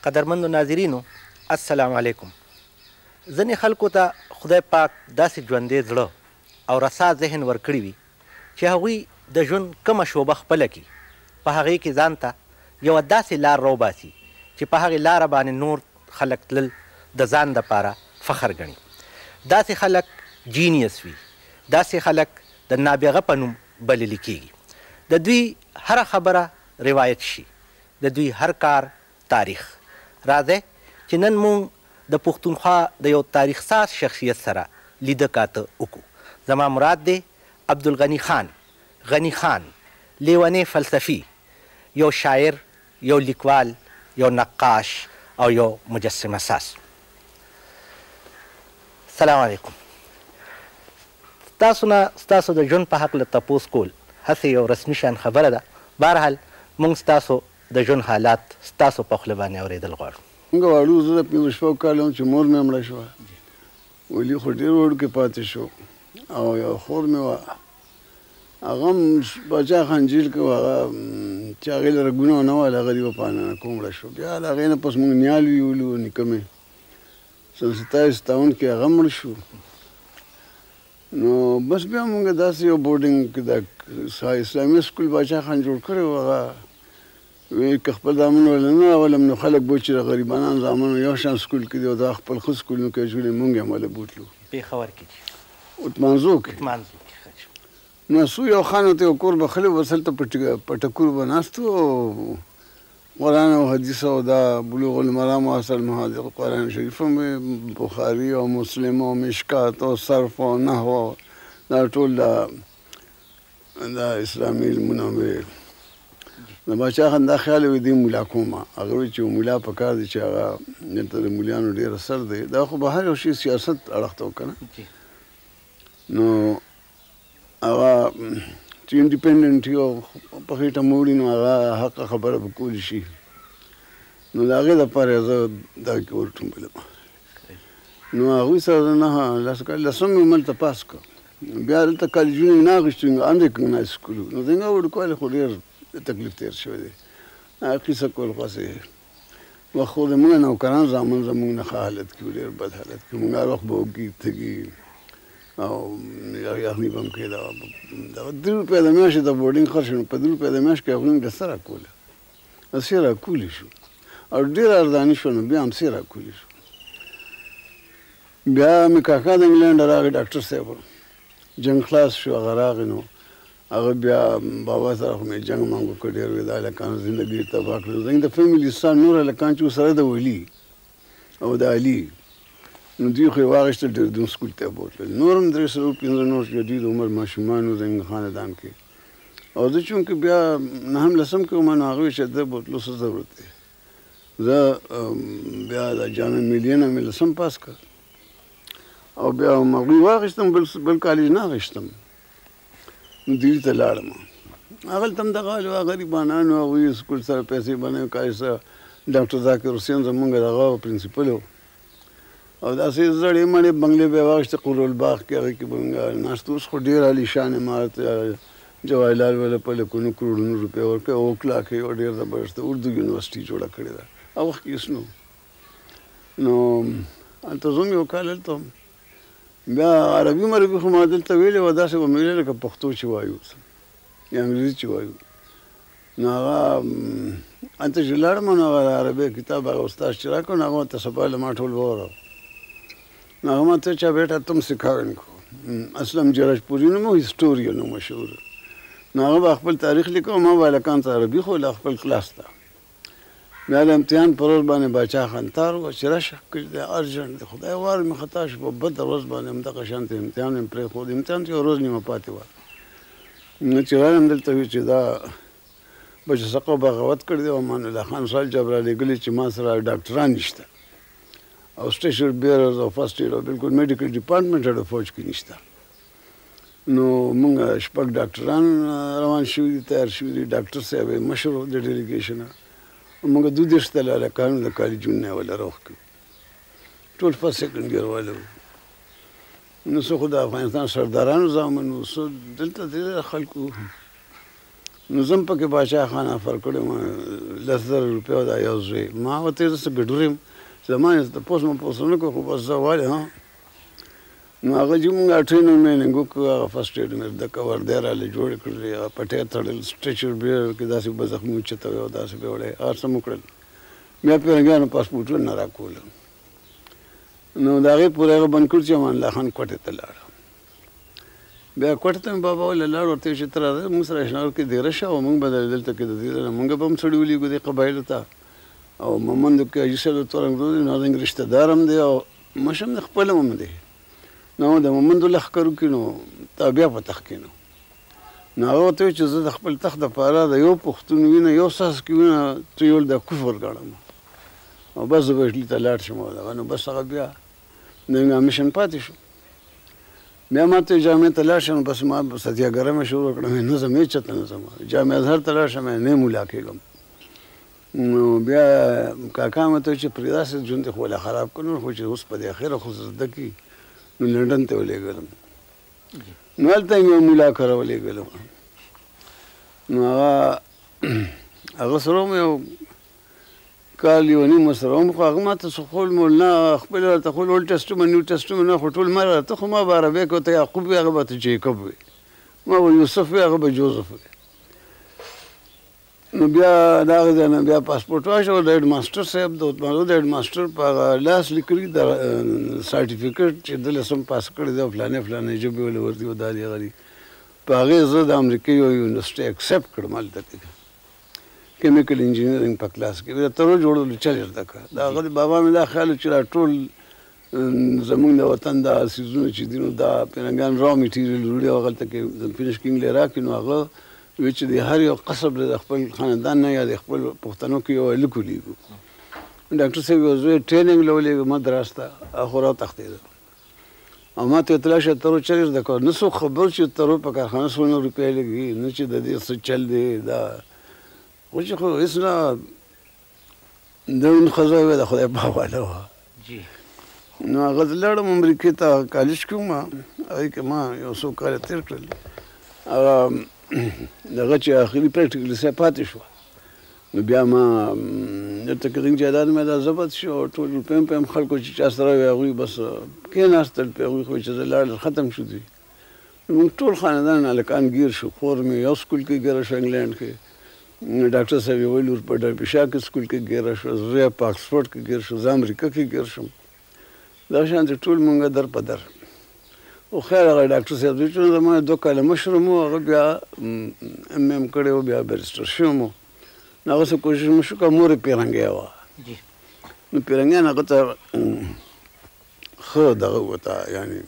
قدرمندو ناظرینو السلام علیکم. ځینې خلکو ته خدای پاک داسې ژوندی زړه او رسا ذهن ورکړي وي چې هغوی د ژوند کومه شعبه خپله کړي، په هغې کې ځان ته یوه داسې لار راوباسي چې په هغې لاره باندې نور خلک تلل د ځان دپاره فخر ګڼي. داسې خلک جینیس وي، داسې خلک د نابغه په نوم بللی کېږي. د دوی هره خبره روایت شي، د دوی هر کار تاریخ. راځئ چې نن مونږ د پښتونخوا د یو تاریخ ساز شخصیت سره لیده کاته وکړو. زما مراد دی عبدالغني خان، غني خان، لیونی فلسفي، یو شاعر، یو لیکوال، یو نقاش او یو مجسمه ساز. سلام علیکم. ستاسو نه ستاسو د ژوند په هکله تپوس کول هسې یو رسمي شان خبره ده. بهرحال مونږ ستاسو د ژوند حالات ستاسو په خوله باندې اورېدل غواړو. موږ واړو، زه د 15 کاله وم چې مور مې مړه شوه. ولي خو ډېر وړوکی پاتې شو او یو خور مې وه، هغه هم باچا خان جیل کې وه، هغه چې هغې لره ګونه نه وه، هغه یې وپانه کو مړه شو. بیا د هغې نه پس موږ نیال ویولو، نیکه مې سن 57 کې هغه مړ شو. نو بس بیا موږ داسې یو بورډینګ کې د اسلامي سکول باچا خان جوړ کړی و. هغه وی که خپل زامن ولا نه راولم نو خلک به چې د غریبانان زامنو یو شان سکول کې دي او دا خپل ښه سکولونو کې جوړې مونږ هم هله بوتلو. پېښور کې اتمانزو کې نو سو یو خان ورته یو کور بخلی و، بس هلته په ټکور به ناست و او قرآن او حدیث او دا بلوغ المرام او اصل محادث قرآن شریف هم بخاري او مسلم او مشکات او صرف او نحو دا ټول دا اسلامي علمونه مې د باچا خان دا خیال وي دی مولا کومه. هغه وایي چې مولا په کار دی چې هغه دلته د مولیانو ډېر اثر دی. دا خو به هر یو شي سیاست اړخ ته وکړه. نو هغه چې انډیپینډنټ وي او په خېټه موړي نو هغه حق خبره به کولی شي. نو د هغې دپاره زه دا کې ورټومبلم. نو هغوی سره نه لسم مې هملته پاس کړ. بیا هلته کالجونه یې نه اخېستو، امریکن سکول. نو څنګه وړوکوالی خو ډېر تکلیف تیر شوی دی. قیصه کول خواسې وخت خو زموږ نوکران زامن زموږ نه ښه حالت کې و، ډېر بد حالت کې. موږ هر وخت به وږي تږي او یخني به هم کېده. دغه 3 روپۍ د میاشتې د بورډینګ خرڅ نو په 2 روپۍ د میاشت کې هغوی موږ څه راکوله، څه راکولي شو او ډېره ارزاني شوه. نو بیا هم څه راکولي شو. بیا مې کاکا د انګلینډ راغی، ډاکټر صاحب جنګ خلاص شو، هغه راغی. نو هغه بیا بابا سره خو مې جنګ مانګ وکړ ډېر. وی دا هلکانو زندګي یې تباه کړه. زموږ د فیملي ستا نور هلکان چې ورسره د ولي او د علي، نو دوی خو یې واخېستل ډېردون سکول ته یې بوتلل. نور هم 315 جدید عمر ماشومان وو زموږ خاندان کې. او زه چونکې بیا 9 کې وم، نو هغه وایي چې ده بوتلو څه ضرورت دی. زه بیا د جامع ملیه نه مې 10 پاس کړ او بیا هم هغوی واخېستم، بل کالج نه اخېستم. نو دلي ته لاړم. هغلته هم دغه حال وه، غریبانان وو، هغوی سکول سره پیسې بنوي. کالج سره ډاکټر ذاکر حسین زمونږ دغه پرنسپل و او داسې زړې مړې بنګلې به یې واخېستې قرالباغ کې. هغې کې به موږ ناست. اوس خو ډېر عالیشان عمارت جواهرلال والا په لکونو کروڑونو روپۍ ورکوي. اوکلا کې یو ډېر زبردست اردو یونیورسټي جوړه کړې ده. هغه وخت کې هېڅ نه و. نو هلته زه هم یو کال هلته وم. بیا عربي مربي خو ما دلته ویلې وه، داسې به مې ویلې لکه پښتو چې وایو یا انګریزي چې وایو. نو هغه هلته چې لاړم نو هغه عربي کتاب هغه استاد چې راکړ نو هغه ورته سبا له ما ټول ووراو. نو هغه ما ته چا بیٹا تم سکھاؤ ان کو. اسلم جرجپوري نوم و، هسټورین و مشهور. نو هغه به خپل تاریخ لیکه او ما به هلکانو ته عربي ښووله خپل کلاس ته. بیا د امتحان په ورځ باندې باچا خان تار و چې راشه دی ارجنټ دی. خدای وار مې خطا شو په بده ورځ باندې همدغه شانته امتحان مې پرېښود. امتحان چې یوه ورځ نیمه پاتې وه. نو چې رالم دلته وي چې دا بچه سقو بغاوت کړی دی او امان الله خان صاحب جاب رالیږلي چې ما سره ډاکټران نشته او سټیشن بیررز او فرسټ ایډ او بالکل میډیکل ډپارټمنټ د فوج کې نشته. نو موږ شپږ ډاکټران روان شوي دي، تیار شوي دي. ډاکټر صاحب یې مشر و د ډیلیګیشنه. موږ 32 تله هلکانو د کالجونو نه یې وله روغ کړو. ټول فرسټ سیکنډ اییر والا وو. نو څه خو د افغانستان سردارانو زامن وو، څه دلته ډېر خلکو. نو زه هم پکې باچا خان افر کړی وم 10,000 روپیو دا یو زوی ما ورته زه څه ګډور یم زما یې تپوس مه پوس ونه کړو خو بس زه ولې نو هغه چې مونږ ټرینمنټ وکړو هغه فرسټ ایډ مې د کور دی راله جوړې کړلې هغه پټۍ تړل سټریچر بیا کې داسې به زخمي اوچته وی او داسې به وړی هر څه مو کړل بیا پیرنګیانو پاسپورټونه نه راکول نو د هغې پورې هغه بند کړ چې امان الله خان کوټې ته لاړ بیا کوټې ته مې بابا ویل لاړ ورته چې ته راځه مونږ سره اشنار کې دیره شه او مونږ به دلته کې د دې نه مونږ به هم سړي ولیږو دې قبایلو ته او مومندو کې حاجي صاحب د تورنګ نو زنګ رشته دار هم دی او مشر هم د خپل هم دی نو د مومندو لښکرو کې نو تابع په تخت کې نو هغه ورته وایي چې زه د خپل تخت دپاره د یو پښتون وینه یو څاڅکي وینه تویول د کفر ګڼم او بس زه به اټلي ته لاړ شم او دغه نو بس هغه بیا د میشن پاتې شو بیا ما ته جامع ته لاړ شم بس ما ستیاګره مې شروع کړه نه ځم هېڅ چاته نه ځم جامع اظهر ته لاړ شم نه مولا کېږم نو بیا کاکا مې ته وایي چې پرې داسې ژوند دې خو له خراب کړو خو چې اوس په دې اخره خو زده کړي نو لنډن ته ولېږلم نو هلته یې مې مولا کره ولېږلم نو هغه سره مې یو کال یو نیم سره وم خو هغه ما ته څه خول مول نه خپل راته خول اولډ ټسټمنټ نیو ټسټمنټ نه خو ټول ما راته خو ما به عربی کې ورته یعقوب وي هغه به ته جیکب وي ما به یوسف وي هغه به جوزف وي نو بیا د هغه ځای نه بیا پاسپورټ واخیست د هیډ ماسټر صاحب د عثمانو د هیډ ماسټر په هغه لاس لیکلي د سرټیفیکټ چې ده لسم پاس کړی دی او فلانې فلانې ژبې ولې ورځي او دا دی هغه دی په هغې زه د امریکا یو یونیورسټۍ اکسپټ کړم هلته کې کیمیکل انجینرینګ په کلاس کې د ترو جوړولو چل یې زده کړه د هغه د بابا مې دا خیال و چې دا ټول زمونږ د وطن دا څیزونه چې دي نو دا پیرنګان را میټیریل وړي او هغلته کې فینشکینګ یې راکړي نو هغه وی چې د هر یو قصب د خپل خاندان نه یا د خپل پښتنو کې یو هلک ولیږو ډاکټر صاحب یو زوی ټریننګ له ولېږه مدراس ته هغه راوتښتېده او ما ته اطلاع شوه ترو چېرې زده کوه نه څوک خبر چې ترو په کارخانه 100 روپۍ لګي نه چې د دې څه چل دی دا خو چې خو هېڅ نه د ښځه وې د خدای پاک واله وه نو هغه زه لاړم امریکې ته کالج کې وم هغې کې ما یو څو کاله تېر کړل هغه دغه چې آخري پریکټیکل صاحب پاتې شوه نو بیا ما دلته کې زنګ جایداد مې دا ضبط شو ټول روپۍ هم په خلکو چې چا سره وي هغوی بس کېناستل په هغوی خو چې زه لاړل ختم شو دوی موږ ټول خاندان هلکان ګیر شو خور مې یو سکول کې ګیره شو انګلینډ کې ډاکټر صاحب یې ویل ور په ډربیشا کې سکول کې ګیره شو زه په اکسفورډ کې ګیر شو زه امریکا کې ګیر شم دا شانتې ټول مونږ در په در خو خیر هغه ډاکټر صاحب چې زما 2 کاله مشر وم هغه بیا ایم ایم کړی و بیا بیرسټر شوم نو هغه څه کوشش مې وشو که مور یې پیرنګی وه نو پیرنګیان هغه ته ښه دغه ورته یعنې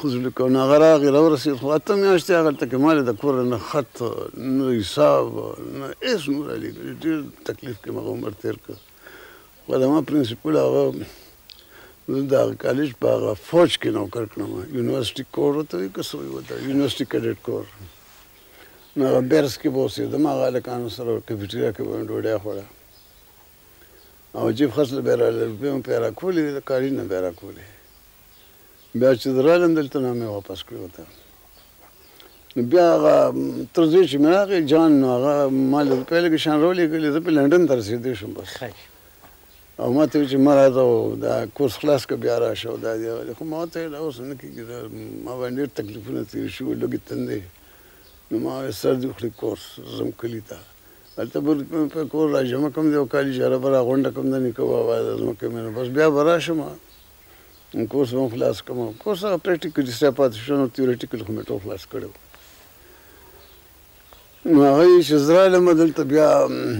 خزل کو نه غراغ راورسید خو اته میاشتې هغلته کې ما د کور نه خط نه حساب نه هېڅ نور علیږي ډېر تکلیف کې مغه عمر تېر کړ خو د ما پرنسپل هغه زه د هغه کالج په هغه فوج کې نوکر کړم یونیورسټي کور ورته وایي که څه وایي ورته یونیورسټي کیډټ کور نو هغه بیرس کې به اوسېدم هغه هلکانو سره کیفیټریا کې به مې ډوډۍ خوړه او جیب خرڅ به یې راله روپۍ مې پرې راکولې د کالج نه به یې راکولې بیا چې زه رالم دلته نو مې واپس کړی ورته نو بیا هغه تر دې چې مې راغی جان نو هغه ما له روپۍ لږې شان راولېږلې زه په لنډن ته رسېدی شم بس او ما ته وایي چې مه راځه او دا کورس خلاص کړه بیا راشه او دا دی خو ما ورته ویل اوس نه کېږي ما باندې ډېر تکلیفونه تېر شوي لږې تندی نو ما ویل سر دې وخوري کورس ځم کلي ته هلته به په کور را جمع کړم دی او کالي جاره به را غونډه کړم د نیکه بابا د ځمکې مې نو بس بیا به راشم کورس به هم خلاص کړم کورس هغه پریکټیکل چې صاحب پاتې شو نو تیوریټیکل خو مې ټول خلاص کړی و نو هغه یې چې زه رالم دلته بیا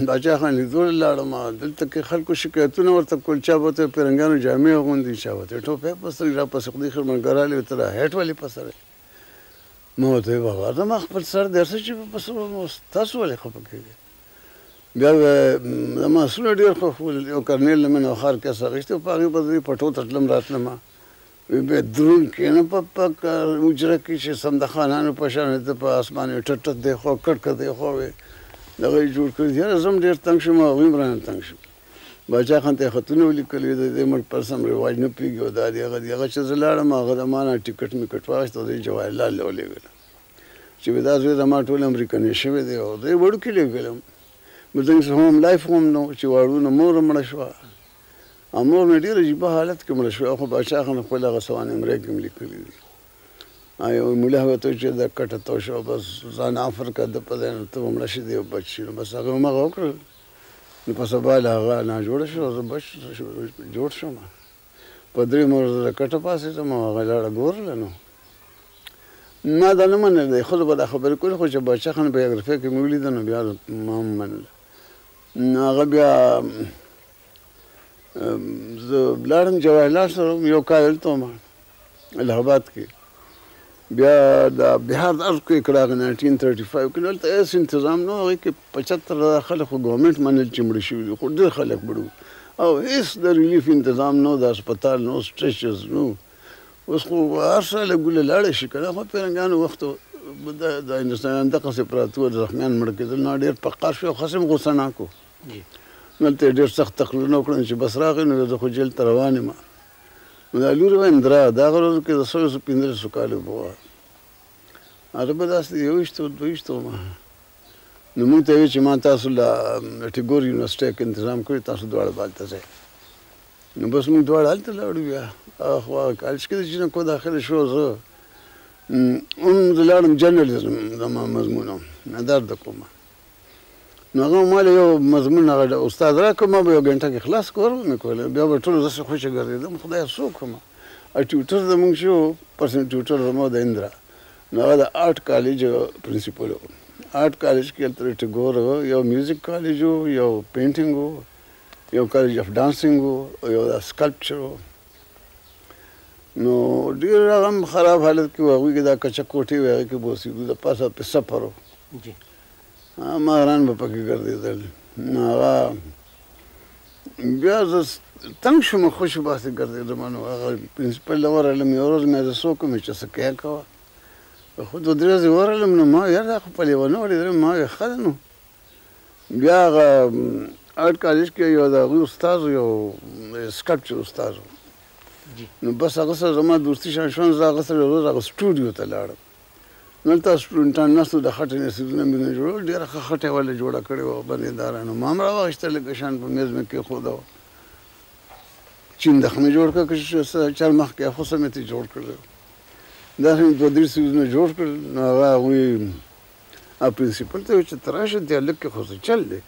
باچا خان لیدو لاړم دلته کې خلکو شکایتونه ورته کول چا به ورته پیرنګانو جامې اغوندي چا به ورته ټوپۍ په سر راپسې خدای خیر منګرالې ورته را هیټ ولې په سر ما ورته ویل بابا زما خپل سر دی هر څه چې په سر تاسو ولې خفه کېږئ بیا به زما سونه ډېر خوښ ول یو کرنیل نه مې نوخار کیس اخیستی په هغې به زه پټو ته تلم راتلم وی به دروند کېنه په حجره کې چې سم د خانانو په شان ته په اسمان یې ټټ ټټ دی خوا کټ کټ دی خوا وی دغه یې جوړ کړي یاره زه هم ډېر تنګ شوم هغوی هم رانه تنګ شوم باچا خان ته یې خطونه ولیکلي د دې مړ پر سم رواج نه پوهېږي او دا دی هغه دی هغه چې زه لاړم هغه د ما نه ټکټ میکټ واخېست او د یې جواهرلال له ولېږله چې دا زوی زما ټول امریکني شوی دی او دی وړوکی لېږلم نو زموږ هوم لایف هم نو چې واړو نو مور مړه شوه او مور مې ډېر عجیبه حالت کې مړه شوه خو باچا خان خپل هغه سوانمرۍ کې مې لیکلي دي یو ملا ورته چې دا کټه تو شو بس ځان عفر کړه د په ځای نو ته مړه شې او بچ شي نو بس هغه هماغه وکړل نو په سبا له هغه ناجوړه شو زه بچ جوړ شوم په 3 ورځې کټه پاسېدم او هغه لاړه ګورله نو ما دا نه منل دی خو به دا خبرې کولې خو چې باچا خان بایوګرافي کې مې ولیده نو بیا ما هم منله نو هغه بیا زه لاړم جواهرلال سره یو کال هلته وم الہ آباد کې بیا د بهار د ارثکویک راغی 1935 کې نو هلته هېڅ انتظام نه و هغې کې 75,000 خلک خو ګورمنټ منل چې مړه شوي دي خو ډېر خلک مړه او هېڅ د ریلیف انتظام نه و د هسپتال نه و سټریچرز نه اوس خو هر ساله ګوله لاړه شي که نه خو پیرنګانو وخت د هندوستانیان دغسې پراته وو زخمیان مړه کېدل نو ډېر فقار شو خاص هم غوسه ناک و نو هلته یې ډېر سخت تقریرونه وکړل چې بس راغی نو زه خو جیل ته روان یم نو دا لورې وایم درا د هغه ورځو کې د 115 کالو به وه هغه به داسې 21 وم نو موږ ته یې ویل چې ما تاسو له ټیګور یونیورسټۍ کې انتظام کړی تاسو دواړه به هلته ځئ نو بس موږ دواړه هلته لاړو بیا هغه کالج کې د جینکو داخله شو زه هم زه لاړم جرنالیزم زما مضمون و نظر د کومه نو هغه ما له یو مضمون هغه استاد راکړ ما به یو ګنټه کې خلاص کور مې کولی بیا به ټول داسې خوشه ګرځېدم خدایه څوک وم ټیوټر زموږ شو پرسنټ ټیوټر زما د اندرا نو هغه د آرټ کالج پرنسپل و آرټ کالج کې هلته ټیګور یو میوزیک کالج و یو پینټینګ و یو کالج اف ډانسینګ و یو د سکلپچر و نو ډېر هغه هم خراب حالت کې و هغوی کې دا کچه کوټې وې هغې کې به اوسېدو د پاسه پې سفر و ماران به پکې ګرځېدل نو هغه بیا زه تنګ شوم خوشې باسې ګرځېدم نو هغه پرنسپل له ورغلم یوه ورځ مې زه څوک وم چې څه کوې کوه خو 2-3 ورځې ورغلم نو ما یار دا خو په لیونه وړېدلم ما ویل ښه ده نو بیا هغه آرټ کالج کې یو د هغوی استاد یو سکلپچر استاد و نو بس هغه سره زما دوستي شان شوه زه هغه سره یو ورځ هغه سټوډیو ته لاړم نو هلته سټوډنټان ناست وو د خټې نه سیزونه مې نه جوړول ډېره ښه خټه یې ولې جوړه کړې وه بندېدارانو ما هم راواخېسته لکه شان په میز مې کېښوده وه چیندخ مې جوړ کړه که چرمخ کې خوسه مې ترې جوړ کړی داسې مې 2-3 سیزونه جوړ کړل نو هغه هغوی پرنسپل ته ویل چې ته راشه دې هلک کې خو څه چل دی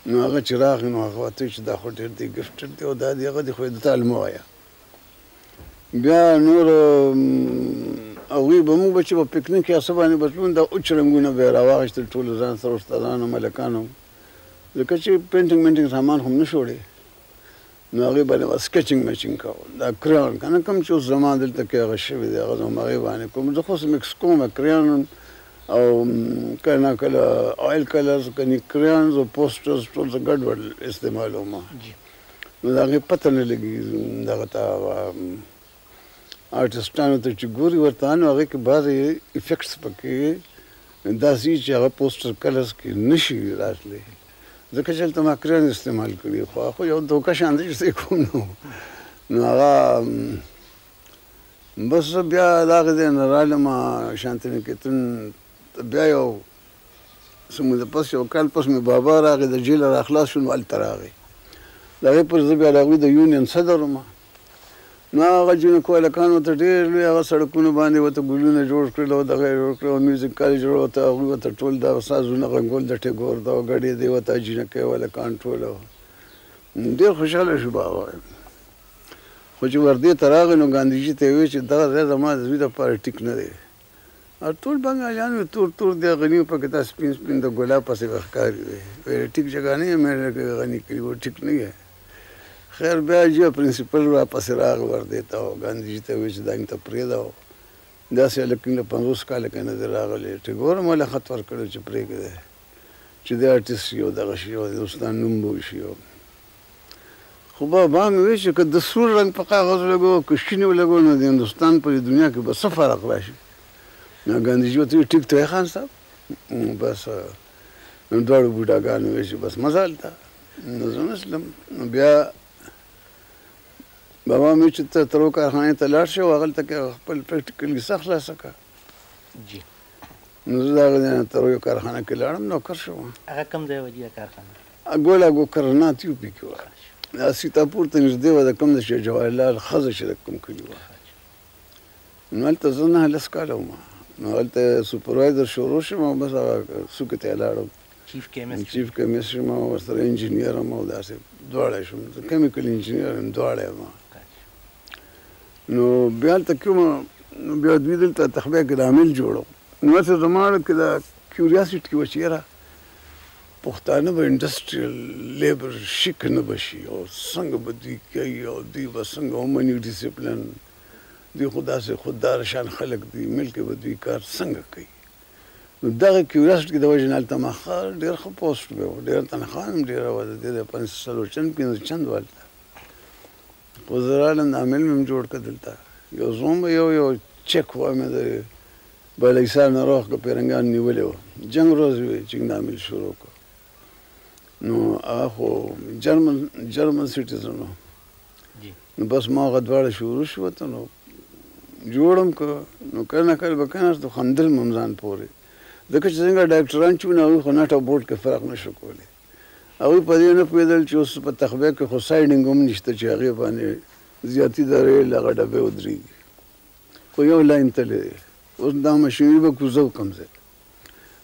نو هغه چې راغی نو هغه ورته چې دا خو ډېر دی ګفټډ دی او دا دی هغه دی خو یې د تا مه وایه بیا نور هغوی به موږ به چې په پکنیک یا څه باندې به تلو دا اوچ رنګونه به یې راواخېستل ټولو ځان سره استادانو ملکانو ځکه چې پینټینګ مینټینګ سامان خو هم نه شوړې نو هغې باندې به سکیچنګ میچنګ کول دا کریان که نه کوم چې اوس زما دلته کې هغه شوي دی هغه زه هم هغې باندې کوم زه خو اوس مکس کوم کریان او کله ناکله آیل کلرز کني کریانز او پوسټرز ټول زه ګډوډ استعمالوم نو د هغې پته نه لګي دغه ته آرټسټانو ته چې ګوري ورته نو هغې کې بعضې افیکټس پکې داسې چې هغه پوسټر کلرز کې نه شي راتلی ځکه چې هلته ما کریان استعمال کړي خو یو دوکه شان دی چې څه کوم نو هغه بس بیا د هغې ځای نه رالم شانتنیکیتن بیا یو څه موده پس یو کال پس مې بابا راغی د جیله را خلاص شو نو هلته راغی د هغې پر زه بیا د هغوی د یونین صدر وم نو هغه جینکو هلکان ورته ډېر لوی هغه سړکونو باندې ورته ګلونه جوړ کړل او دغه یې جوړ کړل او میوزیک کالج جوړ ورته هغوی ورته ټول دا سازونه غږول د ټیګور دا ګډې دی ورته جینکۍ هلکان ټول ډېر خوشحاله شو بابا خو چې وردې ته راغی نو ګاندهیجي ته یې وویل چې دغه ځای زما د زوی دپاره ټیک نه دی او ټول بنګالیان وي تور تور دی غني پکې دا سپین سپین د ګلاب پسې به ښکاري وی ټیک جګه نه یې مې غني کړي و ټیک نه یې خیر بیا جو پرنسپل راپسې راغی وردې ته او ګاندهیجي ته وویل چې دا مې ته پرېږده او داسې هلک له 50 کاله کې نه دی راغلی ټیګور هم ولې خط ورکړی چې پرېږدی چې دی آرټسټ شي او دغه شي او د دوستان نوم به وشي خو بابا مې ویل چې که د سور رنګ په کاغذ ولګو که شین ولګو نو د هندوستان په دنیا کې به څه فرق راشي نو ګاندهیجي ورته ویل ټیک دی خان صاحب بس نو دواړو بوډاګانو ویل چې بس مزه هلته نو زه نسلم نو بیا بابا مې چې ترو کارخانې ته لاړ شي او هغلته کې خپل پریکټیکل کیسه خلاصه کړه نو زه د هغه ځای نه تر یو کارخانه کې لاړم نوکر شوم. هغه کوم ځای وه جي کارخانه؟ ګولاګو کرنات یو پي کې وه. دا سیتاپور ته نږدې وه د کوم د شیخ جواهرلال ښځه چې د کوم کلي وه. نو هلته زه 9 کاله وم. نو هلته سوپروایزر شروع شوم او بس هغه څوکې ته یې لاړم. چیف کیمسټ یم او ورسره انجینیر یم او داسې دواړه شوم. کیمیکل انجینیر یم، دواړه یم. نو بیا هلته کې وم، نو بیا دوی دلته تخبیه کې د عامل جوړو. نو هسې زما اړه کې دا کیوریاسټي وه چې یاره پښتانه به انډسټریل لیبر شیک نه به شي او څنګه به دوی کوي او دوی به څنګه ومني ډیسپلن. دوی خو داسې خودداره شان خلک دي، ملک به دوی کار څنګه کوي. نو دغه کیوریاسټي د وجې نه هلته ما ډېر ښه پوسټ به و، ډېره تنخواه هم ډېره وه د دې د 45 وه هلته. خو زه رالم د عامل مې هم جوړ کړه دلته. یو زوم به یو چک وه مې د بالاحصار نه راوخ که پیرنګان نیولې وه. جنګ ورځ وې چې د عامل شروع کړه. نو هغه خو جرمن سټیزن و. نو بس ما هغه دواړه شروع شوه ته نو جوړم که نو کله نه کله به کېناستو خندل مې هم ځان پورې. ځکه چې څنګه ډاکټران چې وو نو هغوی خو نټ او بوټ کې فرق نه شو کولی. هغوی په دې نه پوهېدل چې اوس په تخبیه کې خو سایډینګ هم نشته چې هغې باندې زیاتي د ریل هغه ډبې ودرېږي. خو یو لاین تللی دی. اوس دا مشینري به کوزه وکړم زه.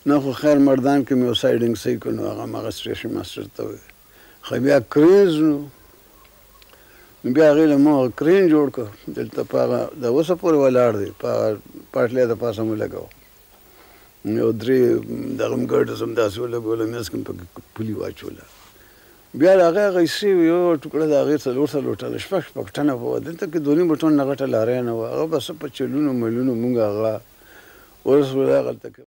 نه خو خیر مردان کې مې یو سایډینګ صحیح کړو نو هغه هماغه سټیشن ماسټر ته وویل. خو بیا کرېز نو بیا هغې له ما هغه کرین جوړ کړ. دلته په هغه د اوسه پورې ولاړ دی، په هغه پاټلۍ د پاسه مو لګاو. یو 3 دغه هم ګرډز هم داسې ولګوله، منځ کې مې پکې پولي واچوله. بیا د هغې هغه حصې یو ټوکړه د هغې 4 ټنه 6 ټنه به وه. دلته کې 2.5 ټن نه غټه لارۍ نه وه. هغه به څه په چلونو میلونو مونږ هغه ورسولو هغلته کې